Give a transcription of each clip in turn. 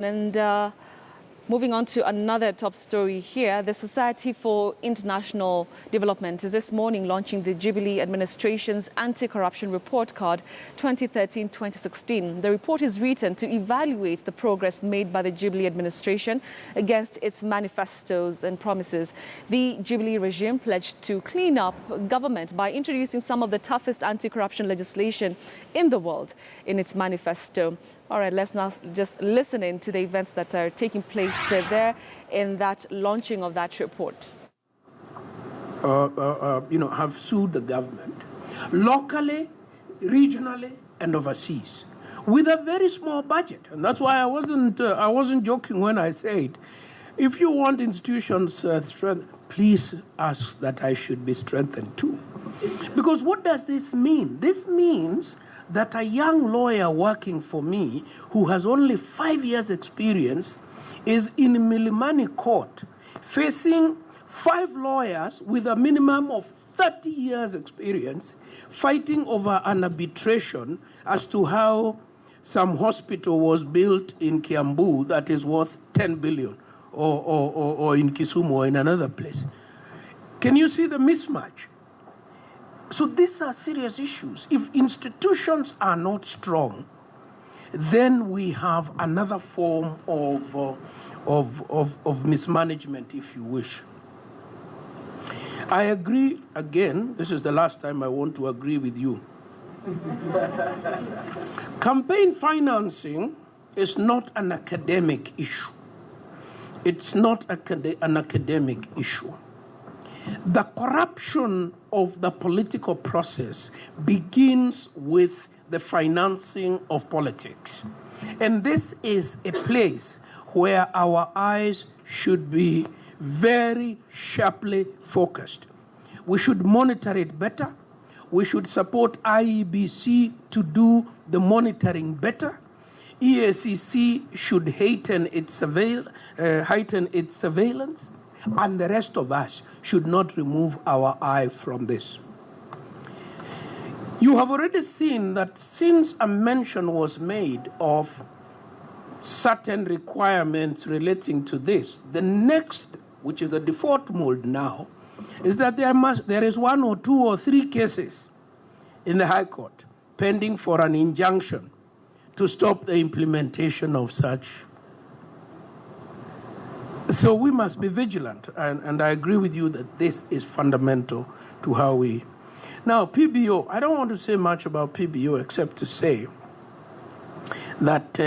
And moving on to another top story here, the Society for International Development is this morning launching the Jubilee administration's anti-corruption report card 2013-2016. The report is written to evaluate the progress made by the Jubilee administration against its manifestos and promises. The Jubilee regime pledged to clean up government by introducing some of the toughest anti-corruption legislation in the world in its manifesto. All right, let's now just listen in to the events that are taking place there in that launching of that report. Have sued the government locally, regionally, and overseas with a very small budget. And that's why I wasn't joking when I said, if you want institutions strength, please ask that I should be strengthened too. Because what does this mean? This means that a young lawyer working for me who has only 5 years experience is in Milimani court facing 5 lawyers with a minimum of 30 years experience fighting over an arbitration as to how some hospital was built in Kiambu that is worth 10 billion or in Kisumu or in another place. Can you see the mismatch? So these are serious issues. If institutions are not strong, then we have another form of mismanagement, if you wish. I agree, again, this is the last time I want to agree with you. Campaign financing is not an academic issue. It's not an academic issue. The corruption of the political process begins with the financing of politics. And this is a place where our eyes should be very sharply focused. We should monitor it better. We should support IEBC to do the monitoring better. EACC should heighten its surveillance. And the rest of us should not remove our eye from this. You have already seen that since a mention was made of certain requirements relating to this, the next, which is the default mode now, is that there is 1 or 2 or 3 cases in the High Court pending for an injunction to stop the implementation of such. So we must be vigilant, and I agree with you that this is fundamental to how we... Now, PBO, I don't want to say much about PBO except to say that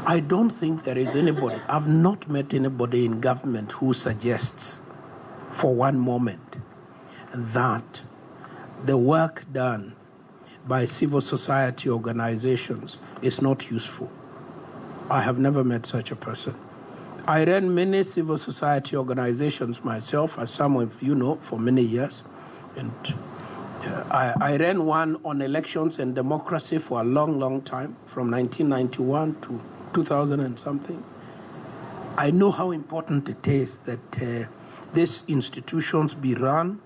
I don't think there is anybody, I've not met anybody in government who suggests for one moment that the work done by civil society organizations is not useful. I have never met such a person. I ran many civil society organizations myself, as some of you know, for many years. And I ran one on elections and democracy for a long, long time, from 1991 to 2000 and something. I know how important it is that these institutions be run,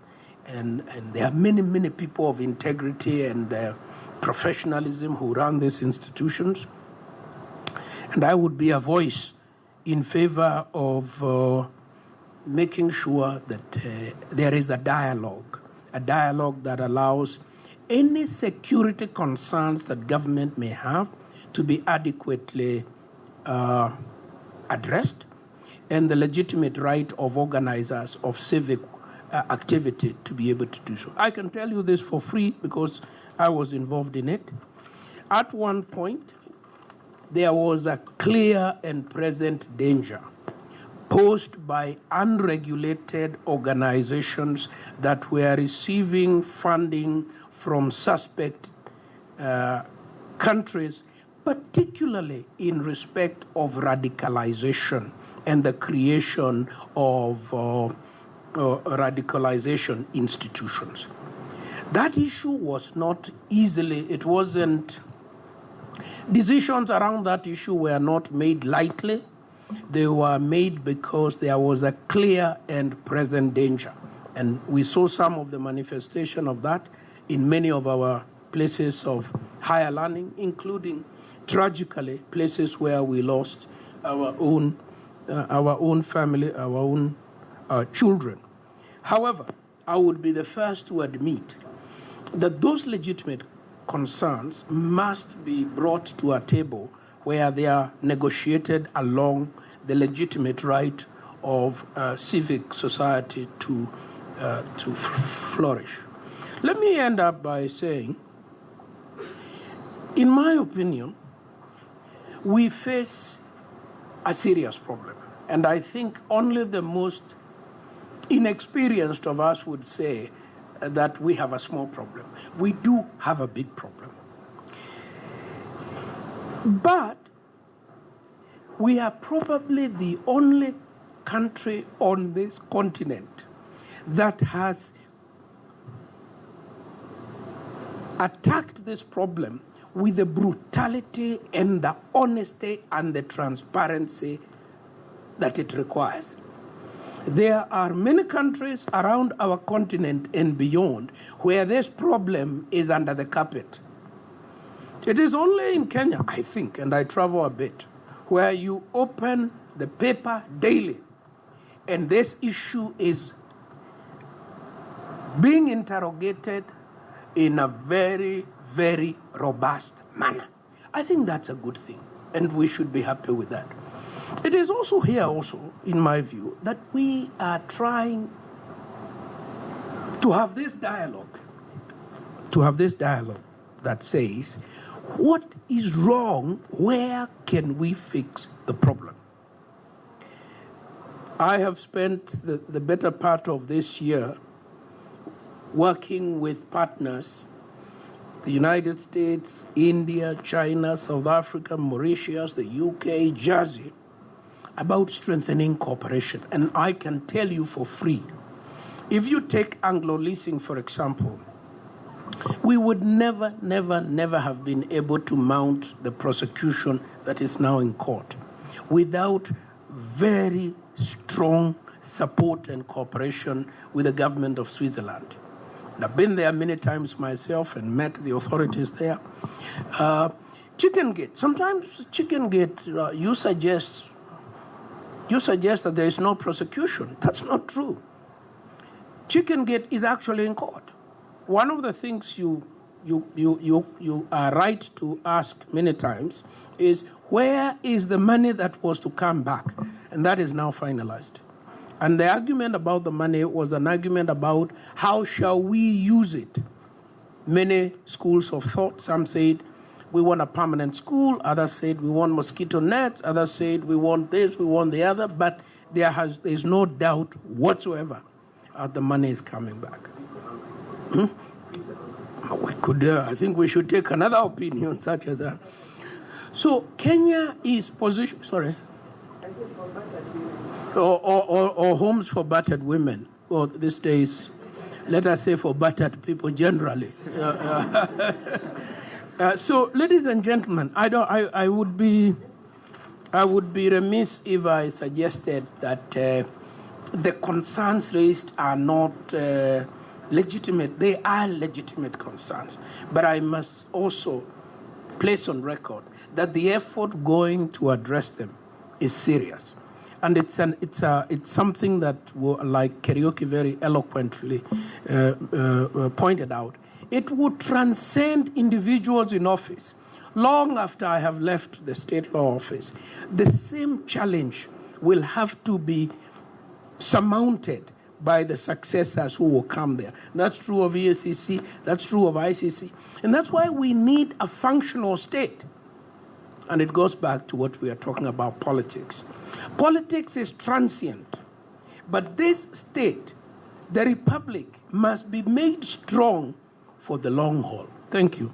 and there are many, many people of integrity and professionalism who run these institutions. And I would be a voice in favor of making sure that there is a dialogue that allows any security concerns that government may have to be adequately addressed, and the legitimate right of organizers of civic activity to be able to do so. I can tell you this for free because I was involved in it. At one point, there was a clear and present danger posed by unregulated organizations that were receiving funding from suspect countries, particularly in respect of radicalization and the creation of radicalization institutions. That issue was not easily, it wasn't, decisions around that issue were not made lightly. They were made because there was a clear and present danger. And we saw some of the manifestation of that in many of our places of higher learning, including, tragically, places where we lost our own family, our own children. However, I would be the first to admit that those legitimate concerns must be brought to a table where they are negotiated along the legitimate right of civic society to flourish. Let me end up by saying, in my opinion, we face a serious problem. And I think only the most inexperienced of us would say that we have a small problem. We do have a big problem. But we are probably the only country on this continent that has attacked this problem with the brutality and the honesty and the transparency that it requires. There are many countries around our continent and beyond where this problem is under the carpet. It is only in Kenya, I think, and I travel a bit, where you open the paper daily and this issue is being interrogated in a very, very robust manner. I think that's a good thing, and we should be happy with that. It is also here, in my view, that we are trying to have this dialogue, that says, what is wrong? Where can we fix the problem? I have spent the better part of this year working with partners, the United States, India, China, South Africa, Mauritius, the UK, Jersey, about strengthening cooperation. And I can tell you for free, if you take Anglo-leasing, for example, we would never have been able to mount the prosecution that is now in court without very strong support and cooperation with the government of Switzerland. I've been there many times myself and met the authorities there. Chicken Gate, sometimes Chicken Gate, you suggest that there is no prosecution. That's not true. Chicken Gate is actually in court. One of the things you are right to ask many times is, where is the money that was to come back? And that is now finalized. And the argument about the money was an argument about how shall we use it. Many schools of thought, some said we want a permanent school, others said we want mosquito nets, others said we want this, we want the other, but there is no doubt whatsoever the money is coming back. We could, I think we should take another opinion such as that. So Kenya is positioned, sorry. Or homes for battered women, or these days, let us say for battered people generally. So, ladies and gentlemen, I would be remiss if I suggested that the concerns raised are not legitimate. They are legitimate concerns, but I must also place on record that the effort going to address them is serious. And it's something that, like Karaoke very eloquently pointed out, it would transcend individuals in office. Long after I have left the state law office, the same challenge will have to be surmounted by the successors who will come there. That's true of EACC, that's true of ICC. And that's why we need a functional state. And it goes back to what we are talking about, politics. Politics is transient, but this state, the republic, must be made strong for the long haul. Thank you.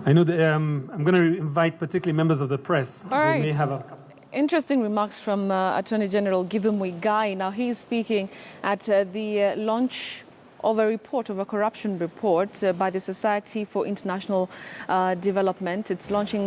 I know that I'm going to invite particularly members of the press. All right. We may have Interesting remarks from Attorney General Gideon Muigai. Now, he's speaking at the launch of a report, of a corruption report by the Society for International Development. It's launching